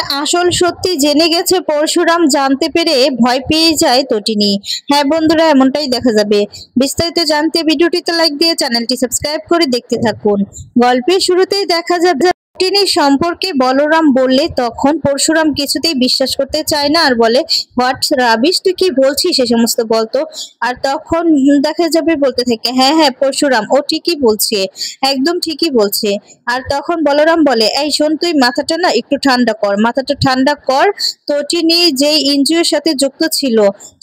আসল সত্যি জেনে গেছে পরশুরাম, জানতে পেরে ভয় পেয়ে যায় তটিনী। হ্যাঁ বন্ধুরা, এমনটাই দেখা যাবে। বিস্তারিত জানতে ভিডিওটিতে লাইক দিয়ে চ্যানেলটি সাবস্ক্রাইব করে দেখতে থাকুন। গল্পের শুরুতেই দেখা যাবে তটিনীর সম্পর্কে বলরাম বললে তখন পরশুরাম কিছুতেই বিশ্বাস করতে চায় না আর বলে, হোয়াট রাবিশ, তুই কি বলছিস সে সমস্ত বলতো। আর তখন দেখা যাবে বলতে থাকে, হ্যাঁ হ্যাঁ পরশুরাম ও ঠিকই বলছে, একদম ঠিকই বলছে। আর তখন বলরাম বলে, এই শোন, তুই মাথাটা না একটু ঠান্ডা কর, মাথাটা ঠান্ডা কর। তটিনী যেই এনজিওর সাথে যুক্ত ছিল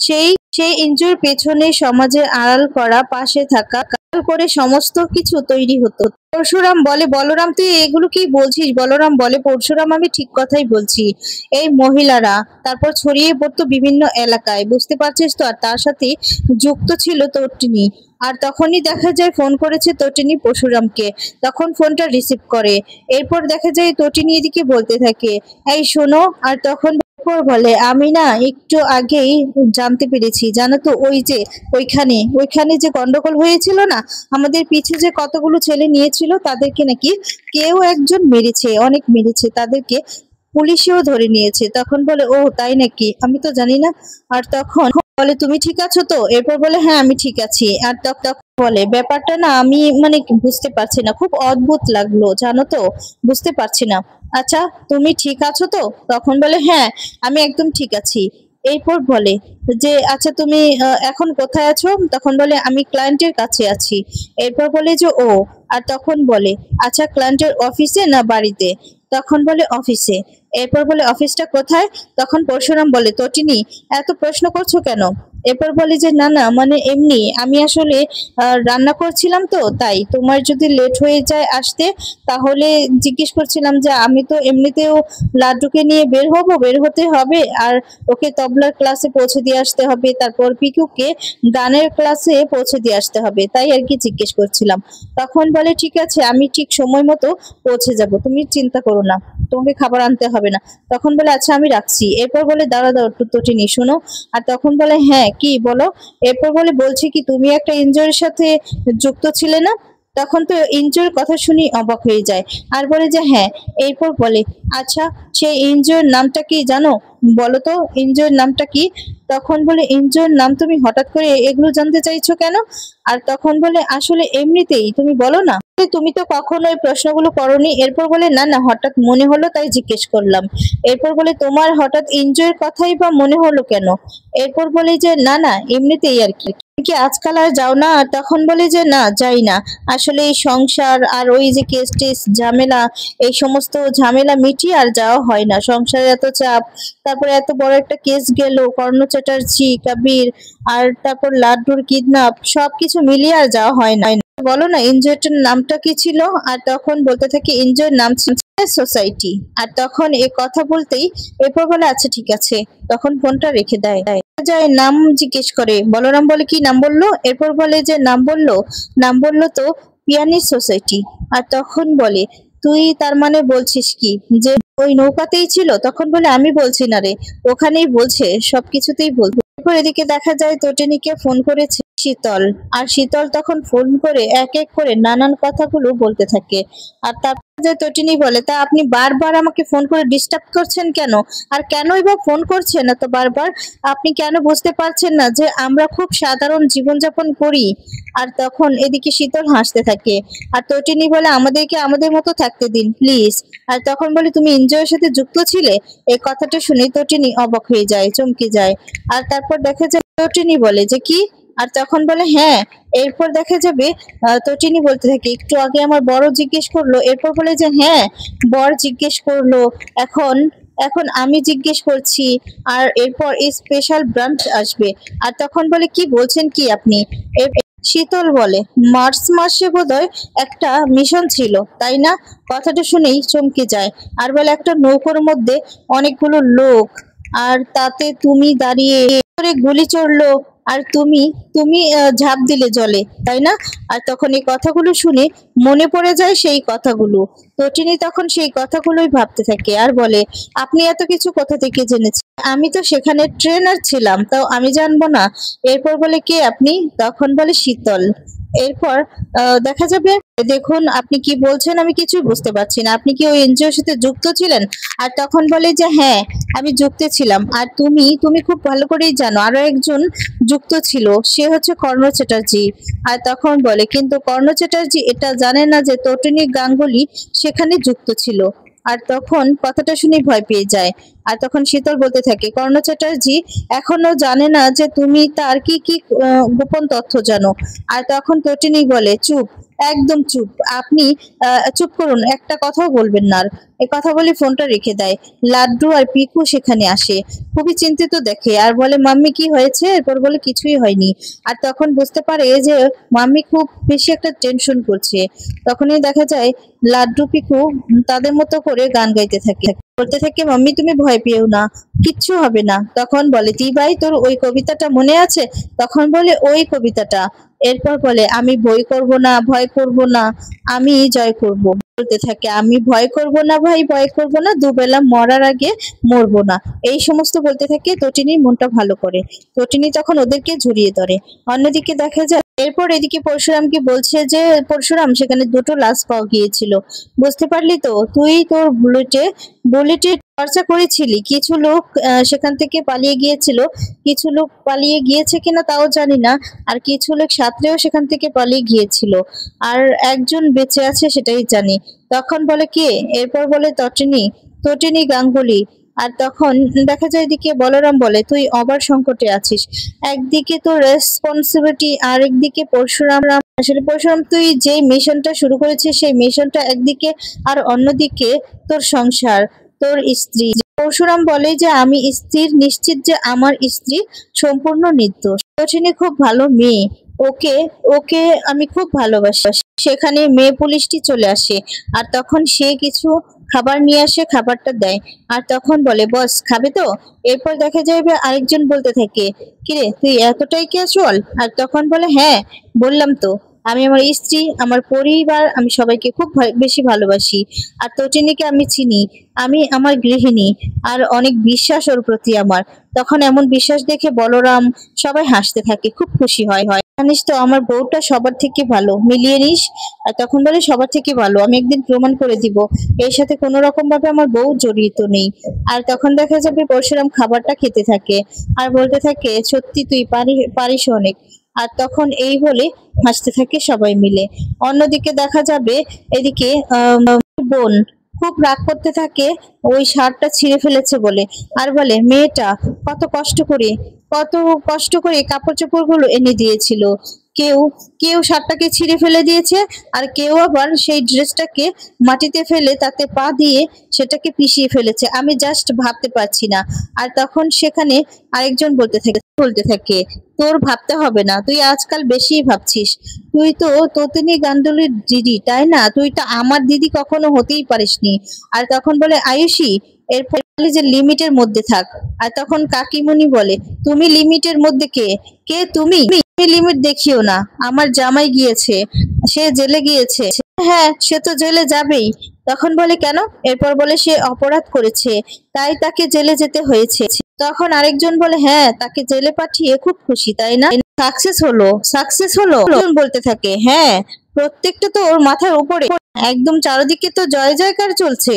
সেই সেই এনজিওর পেছনে সমাজে আড়াল করা, পাশে থাকা, কাল করে সমস্ত কিছু তৈরি হতো। পরশুরাম বলে, বলরাম তুই এগুলো কি বলছিস? বলরাম বলে, পরশুরাম আমি ঠিক কথাই বলছি। এই মহিলারা তারপর ছড়িয়ে পড়তো বিভিন্ন এলাকায়, বুঝতে পারছিস তো, আর তার সাথে যুক্ত ছিল তটিনী। আর তখনই দেখা যায় ফোন করেছে তটিনী পরশুরামকে, তখন ফোনটা রিসিভ করে। এরপর দেখা যায় তটিনী এদিকে বলতে থাকে, এই শোনো। আর তখন বলে, আমি না একটু আগেই জানতে পেরেছি, জানো তো, ওইখানে যে গন্ডগোল হয়েছিল না, আমাদের পিছে যে কতগুলো ছেলে নিয়েছিল, তাদেরকে নাকি কেউ একজন মেরেছে, অনেক মেরেছে তাদেরকে, পুলিশেও ধরে নিয়েছে। তখন বলে, ও তাই নাকি, আমি তো জানি না। আর তখন বলে, তুমি ঠিক আছো তো? এরপর বলে, হ্যাঁ আমি ঠিক আছি। আর তখন বলে, ব্যাপারটা না আমি মানে বুঝতে পারছি না, খুব অদ্ভুত লাগলো জানো তো, বুঝতে পারছি না। আচ্ছা, তুমি ঠিক আছো তো? তখন বলে, হ্যাঁ আমি একদম ঠিক আছি। এরপর বলে যে, আচ্ছা তুমি এখন কোথায় আছো? তখন বলে, আমি ক্লায়েন্টের কাছে আছি। এরপর বলে যে, ও। আর তখন বলে, আচ্ছা ক্লায়েন্টের অফিসে না বাড়িতে? তখন বলে, অফিসে। এরপর বলে, অফিসটা কোথায়? তখন পরশুরাম বলে, তটিনী এত প্রশ্ন করছো কেন? এরপর বলে যে, না না মানে এমনি, আমি আসলে রান্না করছিলাম তো, তাই তোমার যদি লেট হয়ে যায় আসতে, তাহলে জিজ্ঞেস করছিলাম যে, আমি তো এমনিতেও লাড্ডুকে নিয়ে বের হতে হবে, আর ওকে তবলার ক্লাসে পৌঁছে দিয়ে আসতে হবে, তারপর পিকুকে গানের ক্লাসে পৌঁছে দিয়ে আসতে হবে, তাই আর কি জিজ্ঞেস করছিলাম। তখন বলে, ঠিক আছে আমি ঠিক সময় মতো পৌঁছে যাব, তুমি চিন্তা করো না, তোমাকে খাবার আনতে হবে না। তখন বলে, আচ্ছা আমি রাখছি। এরপর বলে, দাঁড়া দাঁড়া তটিনী শোনো। আর তখন বলে, হ্যাঁ কি বলো? এরপর বলে, বলছি কি তুমি একটা এনজিওর সাথে যুক্ত ছিলে না? তখন তো এনজিওর কথা শুনি অবাক হয়ে যায় আর বলে যে, হ্যাঁ। এরপর বলে, আচ্ছা সেই এনজিওর নামটা কি জানো? বলো তো এনজিওর নামটা কি? তখন বলে, এনজিওর নাম তুমি হঠাৎ করে এগুলো জানতে চাইছো কেন? আর তখন বলে, আসলে এমনিতেই, তুমি বলো না, তুমি তো কখনো এই প্রশ্নগুলো করোনি। এরপর বলে, না না হঠাৎ মনে হলো তাই জিজ্ঞেস করলাম। এরপর বলে, তোমার হঠাৎ এনজয়ের কথাই বা মনে হলো কেন? এরপর বলে যে, না না এমনিতেই আর কি। কি আজকাল আর যাও না? আর তখন বলে যে, না যাই না, আসলে এই সংসার আর ওই যে কেস টেস ঝামেলা, এই সমস্ত ঝামেলা মিটিয়ে আর যাওয়া হয় না, সংসারের এত চাপ, তারপরে এত বড় একটা কেস গেল, কর্ণ চ্যাটার্জি, কবির, আর তারপর লাড্ডুর কিডন্যাপ, সবকিছু মিলিয়ে আর যাওয়া হয় না। বলো না এনজয়টার নামটা কি ছিল? আর তখন বলতে থাকে, এনজয়ের নাম ছিল সোসাইটি। আর তখন এ কথা বলতেই এরপর বলে, আচ্ছা ঠিক আছে। তখন ফোনটা রেখে দেয়। যায় নাম জিজ্ঞেস করে, বলরাম বলে, কি নাম বললো? এরপর বলে যে, নাম বললো তো পিয়ানির সোসাইটি। আর তখন বলে, তুই তার মানে বলছিস কি যে ওই নৌকাতেই ছিল? তখন বলে, আমি বলছি না রে, ওখানেই বলছে, সবকিছুতেই বলছে। এরপর এদিকে দেখা যায় তটিনীকে ফোন করেছে শীতল। আর শীতল তখন ফোন করে এক এক করে নানান কথাগুলো বলতে থাকে। আর তারপর যে তটিনী বলে, তা আপনি বারবার আমাকে ফোন করে ডিস্টার্ব করছেন কেন? আর কেনই বা ফোন করছেন এত বারবার? আপনি কেন বুঝতে পারছেন না যে আমরা খুব সাধারণ জীবনযাপন করি? আর তখন এদিকে শীতল হাসতে থাকে। আর তটিনী বলে, আমাদেরকে আমাদের মতো থাকতে দিন প্লিজ। আর তখন বলে, তুমি এনজয়ের সাথে যুক্ত ছিলে? এই কথাটা শুনে তটিনী অবাক হয়ে যায়, চমকে যায়। আর তারপর দেখা যায় তটিনী বলে যে, কি? আর তখন বলে, হ্যাঁ। এরপর দেখা যাবে তটিনী বলতে থাকে, একটু আগে আমার বড় জিজ্ঞেস করলো। এরপর বলে যে, হ্যাঁ বর জিজ্ঞেস করলো, এখন এখন আমি জিজ্ঞেস করছি, আর এরপর এই স্পেশাল ব্রাঞ্চ আসবে। আর তখন বলে, কি বলছেন কি আপনি? শীতল বলে, মার্চ মাসে বোধহয় একটা মিশন ছিল, তাই না? কথাটা শুনেই চমকে যায় আর বলে, একটা নৌকোর মধ্যে অনেকগুলো লোক, আর তাতে তুমি দাঁড়িয়ে করে গুলি চড়লো, আর তুমি তুমি ঝাঁপ দিলে জলে, তাই না? আর তখন এই কথাগুলো শুনে মনে পড়ে যায় সেই কথাগুলো। তটিনী তখন সেই কথাগুলোই ভাবতে থাকে আর বলে, আপনি এত কিছু কোথা থেকে জেনেছেন? আমি তো সেখানে ট্রেনার ছিলাম, তাও আমি জানবো না? এরপর বলে, কে আপনি? তখন বলে, শীতল। এরপর দেখা যাবে, দেখুন আপনি কি বলছেন আমি কিছুই বুঝতে পারছি না, আপনি কি ওই এনজিওর সাথে যুক্ত ছিলেন? আর তখন বলে যে হ্যাঁ, আমি যুক্ত ছিলাম। আর তুমি তুমি খুব ভালো করেই জানো আরো একজন যুক্ত ছিল, সে হচ্ছে কর্ণ চ্যাটার্জি। আর তখন বলে, কিন্তু কর্ণ চ্যাটার্জি এটা জানে না যে তটিনী গাঙ্গুলি সেখানে যুক্ত ছিল। আর তখন কথাটা শুনে ভয় পেয়ে যায়। আর তখন শীতল বলতে থাকে, কর্ণ চ্যাটার্জি এখনো জানে না যে তুমি তার কি কি গোপন তথ্য জানো। আর তখন তটিনী বলে, চুপ, একদম চুপ, আপনি চুপ করুন, একটা কথাও বলবেন না আর। এই কথা বলে ফোনটা রেখে দেয়। লাড্ডু আর পিকু সেখানে আসে, খুবই চিন্তিত দেখে আর বলে, মাম্মি কি হয়েছে? এরপর বলে, কিছুই হয়নি। আর তখন বুঝতে পারে যে মাম্মি খুব বেশি একটা টেনশন করছে। তখনই দেখা যায় লাড্ডু পিকু তাদের মতো করে গান গাইতে থাকে, বলতে থাকে, মাম্মি তুমি ভয় পেও না, কিচ্ছু হবে না। তখন বলে, তি ভাই তোর ওই কবিতাটা মনে আছে? তখন বলে, ওই কবিতাটা। এরপর বলে, আমি বই করব না, ভয় করব না, আমি জয় করব। বলতে থাকে, আমি ভয় করব না ভাই, ভয় করব না, দুবেলা মরার আগে মরবো না। এই সমস্ত বলতে থাকে। তটিনীর মনটা ভালো করে। তটিনী তখন ওদেরকে জড়িয়ে ধরে। অন্যদিকে দেখা যায় এরপর এদিকে পরশুরামকে বলছে যে, পরশুরাম সেখানে দুটো লাশ পাওয়া গিয়েছিল, বুঝতে পারলি তো? তুই তোর বুলেটে বুলেটে চর্চা করেছিলি, কিছু লোক সেখান থেকে পালিয়ে গিয়েছিল, কিছু লোক পালিয়ে গিয়েছে কিনা তাও জানি না, আর কিছু লোক সাঁতরেও সেখান থেকে পালিয়ে গিয়েছিল, আর একজন বেঁচে আছে সেটাই জানি। তখন বলে, কে? এরপর বলে, তটিনী, তটিনী গাঙ্গুলি। আর তখন দেখা যায় এদিকে বলরাম বলে, তুই অবার সংকটে আছিস, একদিকে তোর রেসপন্সিবিলিটি আর একদিকে পরশুরাম। আসলে পরশুরাম, তুই যে মিশনটা শুরু করেছিস সেই মিশনটা একদিকে, আর অন্যদিকে তোর সংসার, তোর স্ত্রী। পরশুরাম বলে যে, আমি স্থির নিশ্চিত যে আমার স্ত্রী সম্পূর্ণ নির্দোষ, তটিনী খুব ভালো মেয়ে, ওকে ওকে আমি খুব ভালোবাসি। সেখানে মেয়ে পুলিশটি চলে আসে, আর তখন সে কিছু খাবার নিয়ে আসে, খাবারটা দেয়। আর তখন বলে, বস খাবে তো? এরপর দেখা যাবে আরেকজন বলতে থাকে, কিরে তুই এতটাই ক্যাজুয়াল? আর তখন বলে, হ্যাঁ বললাম তো, আমি আমার স্ত্রী, আমার পরিবার, আমি সবাইকে খুব বেশি ভালোবাসি। আর তটিনীকে আমি চিনি, আমি আমার গৃহিণী, আর অনেক বিশ্বাস ওর প্রতি আমার। তখন এমন বিশ্বাস দেখে বলরাম সবাই হাসতে থাকে, খুব খুশি হয়। জানিস তো আমার বউটা সবার থেকে ভালো, মিলিয়ে নিস। আর তখন বলে, সবার থেকে ভালো? আমি একদিন প্রমাণ করে দিব এর সাথে কোনো রকম ভাবে আমার বউ জড়িত নেই। আর তখন দেখা যাবে পরশুরাম খাবারটা খেতে থাকে আর বলতে থাকে, সত্যি তুই পারিস অনেক। আর তখন এই বলে হাসতে থাকে সবাই মিলে। অন্যদিকে দেখা যাবে এদিকে বোন খুব রাগ করতে থাকে ওই শার্টটা ছিঁড়ে ফেলেছে বলে, আর বলে, মেয়েটা কত কষ্ট করে কত কষ্ট করে কাপড় চোপড় গুলো এনে দিয়েছিল, কেউ কেউ শার্টটাকে ছিঁড়ে ফেলে দিয়েছে, আর কেউ আবার সেই ড্রেসটাকে মাটিতে ফেলে তাতে পা দিয়ে সেটাকে পিষিয়ে ফেলেছে, আমি জাস্ট ভাবতে পারছি না। আর তখন সেখানে আরেকজন বলতে থাকে, তোর ভাবতে হবে না, তুই আজকাল বেশি ভাবছিস, তুই তো ততিনী গাঙ্গুলির দিদি, তাই না? তুই তো আমার দিদি কখনো হতেই পারিসনি। আর তখন বলে, আয়ুষী, এরপর বলে যে লিমিটের মধ্যে থাক। আর তখন কাকিমুনি বলে, তুমি লিমিটের মধ্যে? কে কে তুমি? লিমিট দেখিও না, আমার জামাই গিয়েছে, সে জেলে গিয়েছে। হ্যাঁ, সে তো জেলে যাবেই। তখন বলে, কেন? এরপর বলে, সে অপরাধ করেছে, তাই তাকে জেলে যেতে হয়েছে। তখন আরেকজন বলে, হ্যাঁ, তাকে জেলে পাঠিয়ে খুব খুশি, তাই না? সাকসেস হলো। একজন বলতে থাকে, হ্যাঁ, প্রত্যেকটা তো ওর মাথার উপরে, একদম চারিদিকে তো জয় জয়কার চলছে।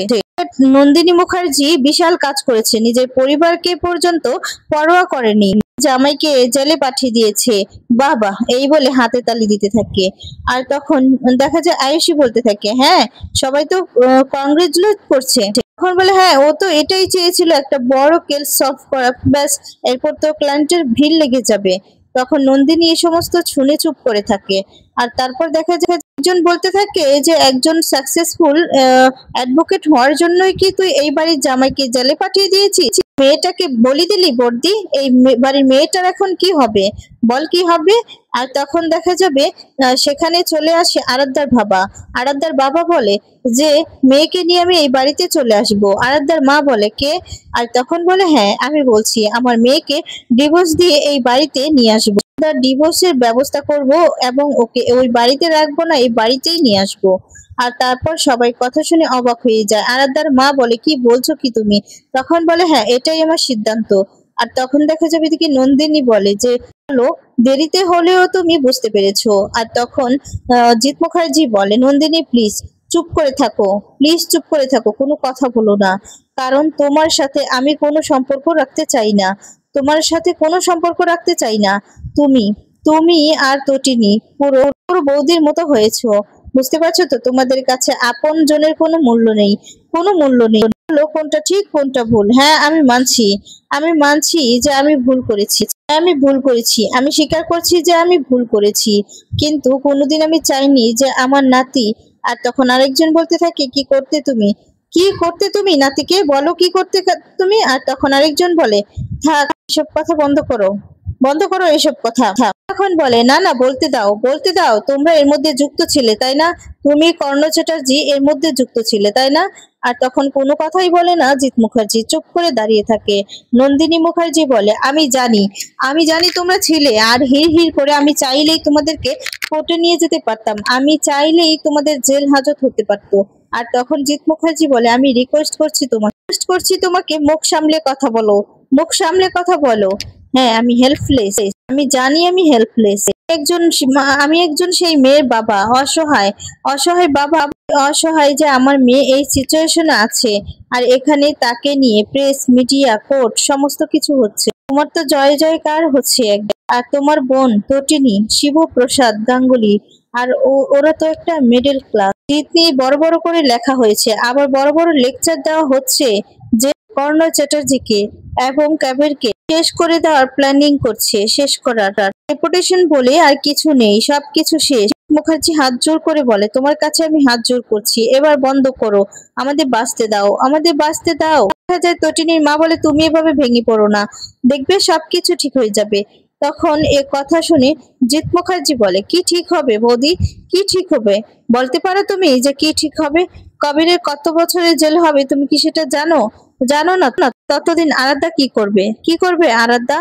নন্দিনী মুখার্জি বিশাল কাজ করেছে, নিজের পরিবারকে পর্যন্ত পরোয়া করেনি, জামাইকে জেলে পাঠিয়ে দিয়েছে, বাহ বাহ, এই বলে হাতে তালি দিতে থাকে। আর তখন দেখা যায় আয়ুষী বলতে থাকে, হ্যাঁ, সবাই তো কংগ্রেচুলেট করছে। তখন বলে, হ্যাঁ, ও তো এটাই চেয়েছিল, একটা বড় কেস সলভ করা, ব্যাস, এরপর তো ক্লায়েন্টের ভিড় লেগে যাবে। তখন নন্দিনী এই সমস্ত শুনে চুপ করে থাকে। আর তারপর দেখা যায় একজন বলতে থাকে যে একজন সাকসেসফুল অ্যাডভোকেট হওয়ার জন্যই কি তুই এই বাড়ির জামাইকে জেলে পাঠিয়ে দিয়েছিস? মেয়েটাকে বলি দিলি বর্দি, এই বাড়ির মেয়েটার এখন কি হবে, বল কি হবে? আর তখন দেখা যাবে সেখানে চলে আসে আরাধ্যার বাবা। আরাধ্যার বাবা বলে যে মেয়েকে নিয়ে আমি এই বাড়িতে চলে আসবো। আরাধ্যার মা বলে কে? আর তখন বলে হ্যাঁ আমি বলছি, আমার মেয়েকে ডিভোর্স দিয়ে এই বাড়িতে নিয়ে আসবো, ডিভোর্সের ব্যবস্থা করব এবং ওকে ওই বাড়িতে রাখবো না, এই বাড়িতেই নিয়ে আসবো। আর তারপর সবাই কথা শুনে অবাক হয়ে যায়। আরাধ্যার মা বলে কি বলছো কি তুমি? তখন বলে হ্যাঁ এটাই আমার সিদ্ধান্ত। আর তখন দেখা যাবে এদিকে নন্দিনী বলে যে হলো, দেরিতে হলেও তুমি বুঝতে পেরেছো। আর তখন জিৎ মুখার্জি বলে নন্দিনী প্লিজ চুপ করে থাকো, প্লিজ চুপ করে থাকো, কোনো কথা বলো না, কারণ তোমার সাথে আমি কোনো সম্পর্ক রাখতে চাই না, তোমার সাথে কোনো সম্পর্ক রাখতে চাই না। তুমি তুমি আর তটিনী পুরো পুরো বৌদির মতো হয়েছো, বুঝতে পারছো তো? তোমাদের কাছে আপন জনের কোনো মূল্য নেই, কোনো মূল্য নেই। বলো কোনটা ঠিক কোনটা ভুল। হ্যাঁ আমি মানছি, আমি মানছি যে আমি ভুল করেছি, আমি ভুল করেছি, আমি স্বীকার করছি যে আমি ভুল করেছি, কিন্তু কোনোদিন আমি চাইনি যে আমার নাতি। আর তখন আরেকজন বলতে থাকে কি করতে তুমি, কি করতে তুমি নাতিকে বলো, কি করতে তুমি? আর তখন আরেকজন বলে থাক এসব কথা বন্ধ করো, বন্ধ করো এসব কথা। তখন বলে না না বলতে দাও, বলতে দাও, তোমরা এর মধ্যে যুক্ত ছিলে তাই না, তুমি কর্ণ চ্যাটার্জি এর মধ্যে যুক্ত ছিলে তাই না? আর তখন কোনো কথাই বলে না জিৎ মুখার্জি, চুপ করে দাঁড়িয়ে থাকে। নন্দিনী মুখার্জি বলে আমি জানি, আমি জানি তোমরা ছিলে, আর হিড় হিড় করে আমি চাইলেই তোমাদেরকে কোর্টে নিয়ে যেতে পারতাম, আমি চাইলেই তোমাদের জেল হাজত হতে পারতো। আর তখন জিৎ মুখার্জি বলে আমি রিকোয়েস্ট করছি তোমাকে, রিকোয়েস্ট করছি তোমাকে, মুখ সামলে কথা বলো, মুখ সামলে কথা বলো। হ্যাঁ আমি হেল্পলেস, আমি জানি আমি হেল্পলেস, আমি একজন সেই মেয়ের বাবা, অসহায়, অসহায় বাবা, অসহায় যে আমার মেয়ে এই সিচুয়েশনে আছে, আর এখানে তাকে নিয়ে প্রেস মিডিয়া কোর্ট সমস্ত কিছু হচ্ছে, তোমার তো জয় জয়কার হচ্ছে একদম। আর তোমার বোন তটিনী শিবপ্রসাদ গাঙ্গুলি, আর ওরা তো একটা মিডল ক্লাস, নিয়ে বড় বড় করে লেখা হয়েছে, আবার বড় বড় লেকচার দেওয়া হচ্ছে যে কর্ণ চ্যাটার্জিকে এবং কাবিরকে শেষ করে দেওয়ার প্ল্যানিং করছে, শেষ করার রেপুটেশন বলে আর কিছু নেই, সবকিছু শেষ। মুখার্জি হাত জোর করে বলে তোমার কাছে আমি হাত জোর করছি, এবার বন্ধ করো, আমাদের বাঁচতে দাও, আমাদের বাঁচতে দাও। দেখা যায় তটিনীর মা বলে তুমি এভাবে ভেঙে পড়ো না, দেখবে সবকিছু ঠিক হয়ে যাবে। তখন এ কথা শুনে জিৎ মুখার্জি বলে কি ঠিক হবে বৌদি, কি ঠিক হবে, বলতে পারো তুমি যে কি ঠিক হবে? কবিরের কত বছরের জেল হবে তুমি কি সেটা জানো? জানো না? ততদিন আরাধ্যা কি করবে, কি করবে আরাধ্যা?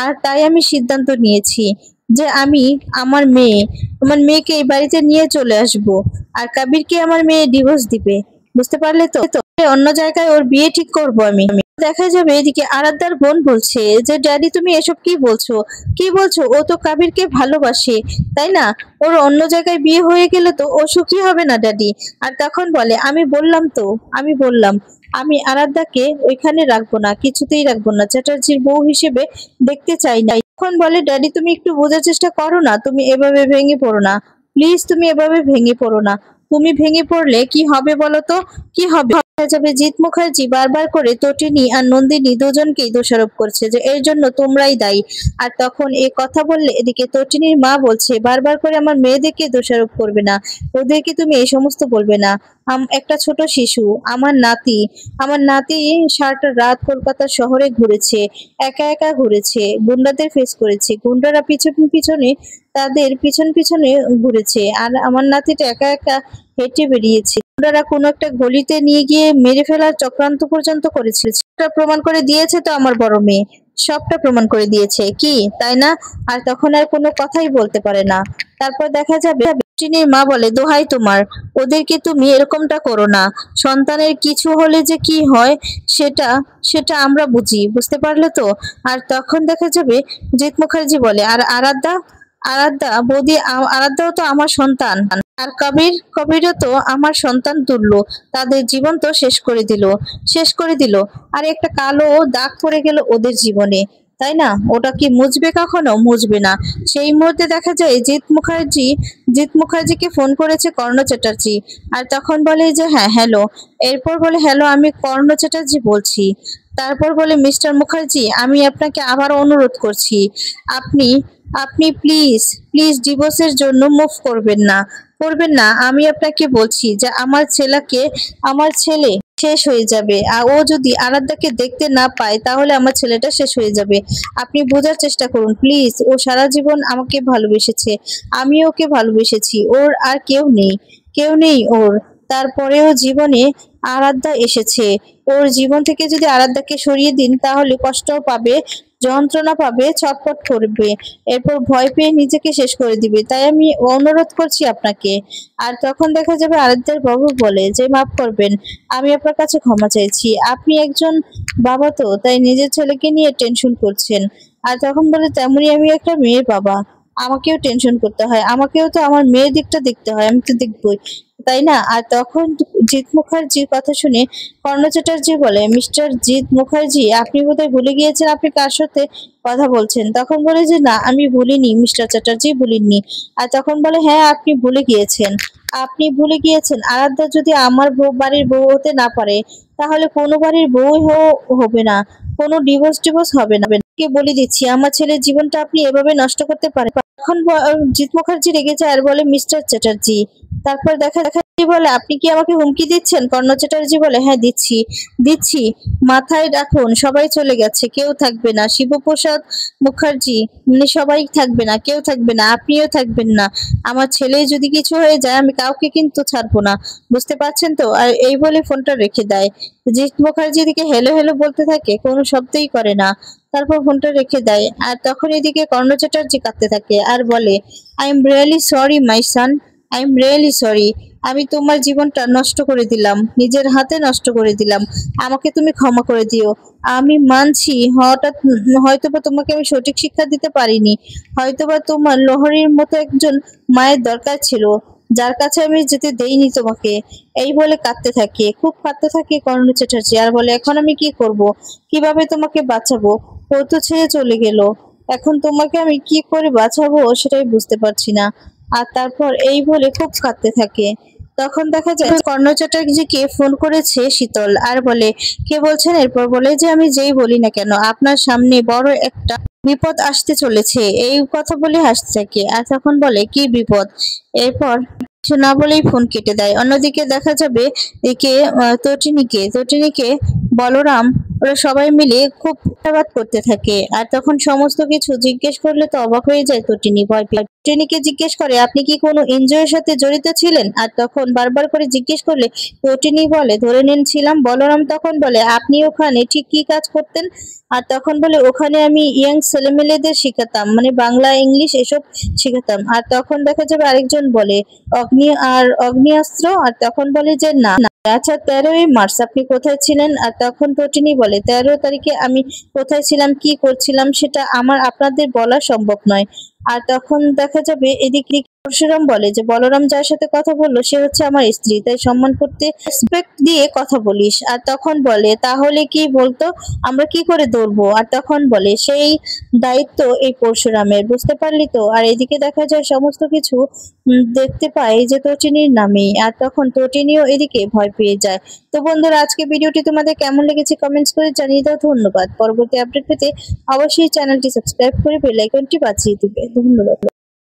আর তাই আমি সিদ্ধান্ত নিয়েছি যে আমি আমার মেয়েকে এই বাড়িতে নিয়ে চলে আসব, আর কাবিরকে আমার মেয়ে ডিভোর্স দিবে, বুঝতে পারলে তো? অন্য জায়গায় ওর বিয়ে ঠিক করব আমি। দেখা যাবে এদিকে আরাধ্যার বোন বলছে যে ড্যাডি তুমি এসব কি বলছো, কি বলছো, ও তো কাবিরকে ভালোবাসে তাই না, ওর অন্য জায়গায় বিয়ে হয়ে গেলে তো ও সুখী হবে না ড্যাডি। আর তখন বলে আমি বললাম তো, আমি বললাম আমি আরাধ্যাকে ওইখানে রাখবো না, কিছুতেই রাখবো না, চ্যাটার্জির বউ হিসেবে দেখতে চাই না। তখন বলে ড্যাডি তুমি একটু বোঝার চেষ্টা করো না, তুমি এভাবে ভেঙে পড়ো না, প্লিজ তুমি এভাবে ভেঙে পড়ো না, তুমি ভেঙে পড়লে কি হবে বলো তো, কি হবে? দেখা যাবে জিৎ মুখার্জি বারবার করে তটিনী আর নন্দিনী দুজনকেই দোষারোপ করছে যে এর জন্য তোমরাই দায়ী। আর তখন এই কথা বললে এদিকে তটিনীর মা বলছে বারবার করে আমার মেয়েদেরকে দোষারোপ করবে না, ওদেরকে তুমি এই সমস্ত বলবে না, একটা ছোট শিশু, আমার নাতি সারাটা রাত কলকাতা শহরে ঘুরেছে, একা একা ঘুরেছে, গুন্ডাদের ফেস করেছে, গুন্ডারা পিছনে তাদের পিছনে ঘুরেছে, আর আমার নাতিটা একা একা হেঁটে বেরিয়েছে, গুন্ডারা কোনো একটা গলিতে নিয়ে গিয়ে মেরে ফেলার চক্রান্ত পর্যন্ত করেছিল, সেটা প্রমাণ করে দিয়েছে তো আমার বড় মেয়ে, সবটা প্রমাণ করে দিয়েছে কি তাই না? আর তখন আর কোনো কথাই বলতে পারে না। তারপর দেখা যাবে টিনির মা বলে দোহাই তোমার, ওদেরকে তুমি এরকমটা করো না, সন্তানের কিছু হলে যে কি হয় সেটা সেটা আমরা বুঝি, বুঝতে পারলে তো? আর তখন দেখা যাবে জিৎ মুখার্জি বলে আর আরাধ্যা, আরাধ্যা বৌদি, আরাধ্যাও তো আমার সন্তান, আর কবিরও তো আমার সন্তান তুল্য, তাদের জীবন তো শেষ করে দিল, শেষ করে দিল, আর একটা কালো দাগ পড়ে গেল ওদের জীবনে, তাই না? ওটা কি মুছবে? কখনো মুছবে না। সেই মুহূর্তে দেখা যায় জিৎ মুখার্জিকে ফোন করেছে কর্ণ চ্যাটার্জি, আর তখন বলে যে হ্যাঁ হ্যালো, এরপর বলে হ্যালো আমি কর্ণ চ্যাটার্জি বলছি। তারপর বলে মিস্টার মুখার্জি আমি আপনাকে আবার অনুরোধ করছি, আপনি আপনি প্লিজ প্লিজ ডিভোর্সের জন্য মুভ করবেন না। আমি আপনাকে বলছি যে আমার ছেলে শেষ হয়ে যাবে। আর ও যদি আরাধ্যাকে দেখতে না পায় তাহলে আমার ছেলেটা শেষ হয়ে যাবে। আপনি বোঝার চেষ্টা করুন প্লিজ। ও সারা জীবন আমাকে ভালোবেসেছে, আমি ওকে ভালোবেসেছি। ওর আর কেউ নেই ওর। তারপরেও জীবনে আরাধ্যা এসেছে। ওর জীবন থেকে যদি আরাধ্যাকে সরিয়ে দিন তাহলে কষ্ট পাবে, যন্ত্রণা পাবে, ছটফট করবে, এরপর ভয় পেয়ে নিজেকে শেষ করে দিবে। তাই আমি অনুরোধ করছি আপনাকে। আর তখন দেখা যাবে আরাধ্যের বাবু বলে যে মাফ করবেন, আমি আপনার কাছে ক্ষমা চাইছি। আপনি একজন বাবা, তো তাই নিজের ছেলেকে নিয়ে টেনশন করছেন। আর তখন বলে তেমনি আমি একটা মেয়ের বাবা, আমাকেও টেনশন করতে হয়, আমাকেও তো আমার মেয়ের দিকটা দেখতে হয়, আমি তো দেখবই, তাই না? আর তখন জিৎ মুখার্জির কথা শুনে কর্ণ চ্যাটার্জি বলে, মিস্টার জিৎ মুখার্জি, আপনি বোধহয় ভুলে গিয়েছেন আপনি কার সাথে কথা বলছেন। তখন বলে যে না, আমি ভুলিনি মিস্টার চ্যাটার্জি, ভুলিনি। আর তখন বলে হ্যাঁ, আপনি ভুলে গিয়েছেন আরাধ্যা যদি আমার বাড়ির বউ হতে না পারে তাহলে কোনো বাড়ির বউ হবে না, কোনো ডিভোর্স হবে না। কে বলে দিচ্ছি, আমার ছেলের জীবনটা আপনি এভাবে নষ্ট করতে পারেন? তখন জিৎ মুখার্জি রেগে যায় আর বলে মিস্টার চ্যাটার্জি। তারপর দেখা দেখা বলে আপনি কি আমাকে হুমকি দিচ্ছেন? কর্ণ চ্যাটার্জি বলে হ্যাঁ, দিচ্ছি। মাথায় রাখুন, সবাই চলে গেছে, কেউ থাকবে না। শিবপ্রসাদ মুখার্জি, মানে সবাই থাকবে না, কেউ থাকবে না, আপনিও থাকবেন না। আমার ছেলে যদি কিছু হয়ে যায় আমি কাউকে কিন্তু ছাড়বো না, বুঝতে পারছেন তো? আর এই বলে ফোনটা রেখে দেয়। জিৎ মুখার্জি এদিকে হেলো হেলো বলতে থাকে, কোনো শব্দই করে না। তারপর ফোনটা রেখে দেয়। আর তখন এদিকে কর্ণ চ্যাটার্জি কাঁদতে থাকে আর বলে, I am really sorry my son, I am really sorry. আমি তোমার জীবনটা নষ্ট করে দিলাম, নিজের হাতে নষ্ট করে দিলাম। আমাকে তুমি ক্ষমা করে দিও। আমি মানছি হয়তোবা তোমাকে আমি সঠিক শিক্ষা দিতে পারিনি, হয়তোবা তোমার লোহরীর মতো একজন মায়ের দরকার ছিল, যার কাছে আমি যেতে দেইনি তোমাকে। এই বলে খুব কাঁদতে থাকে কর্ণ চ্যাটার্জি। আর বলে এখন আমি কি করব, কিভাবে তোমাকে বাঁচাবো? ও তো ছেড়ে চলে গেল, এখন তোমাকে আমি কি করে বাঁচাবো সেটাই বুঝতে পারছি না। আর তারপর এই বলে খুব কাঁদতে থাকে। তখন দেখা যায় কর্ণ চ্যাটার্জিকে ফোন করেছে শীতল আর বলে, কে বলছেন? এরপর বলে যে আমি যেই বলি না কেন, আপনার সামনে বড় একটা বিপদ আসতে চলেছে। এই কথা বলে হাসতে থাকে। আর তখন বলে কি বিপদ? এরপর কিছু না বলেই ফোন কেটে দেয়। অন্যদিকে দেখা যাবে একে তটিনীকে বলরাম, ওরা সবাই মিলে খুব চাষাবাদ করতে থাকে। আর তখন সমস্ত কিছু জিজ্ঞেস করলে তো অবাক হয়ে যায় তটিনী, ভয় পেয়ে। তটিনীকে জিজ্ঞেস করে আপনি কি কোনো এনজিওর সাথে জড়িত ছিলেন? আর তখন বারবার করে জিজ্ঞেস করলে তটিনী বলে ধরে নিন ছিলাম। বলরাম তখন বলে আপনি ওখানে ঠিক কি কাজ করতেন? আর তখন বলে ওখানে আমি ইয়াং ছেলেমেয়েদের শেখাতাম, মানে বাংলা ইংলিশ এসব শেখাতাম। আর তখন দেখা যাবে আরেকজন বলে অগ্নিয়াস্ত্র। আর তখন বলে যে না না, আচ্ছা 13ই মার্চ আপনি কোথায় ছিলেন? আর তখন তটিনী বলে 13 তারিখে আমি কোথায় ছিলাম, কি করছিলাম সেটা আপনাদের বলা সম্ভব নয়। আর তখন দেখা যাবে এদিকে পরশুরাম বলে যে বলরাম যার সাথে কথা বললো সে হচ্ছে আমার স্ত্রী, তাই সম্মান করতে রেসপেক্ট দিয়ে কথা বলিস। আর তখন বলে তাহলে কি বলতো, আমরা কি করে ধরবো? আর তখন বলে সেই দায়িত্ব এই পরশুরামের, বুঝতে পারলি তো? আর এদিকে দেখা যায় সমস্ত কিছু দেখতে পাই যে তটিনীর নামেই। আর তখন তটিনীও এদিকে ভয় পেয়ে যায়। তো বন্ধুরা, আজকে ভিডিওটি তোমাদের কেমন লেগেছে কমেন্টস করে জানিয়ে দাও। ধন্যবাদ। পরবর্তী আপডেট পেতে অবশ্যই চ্যানেলটি সাবস্ক্রাইব করে বেল আইকনটি বাজিয়ে দিবে। ধন্যবাদ।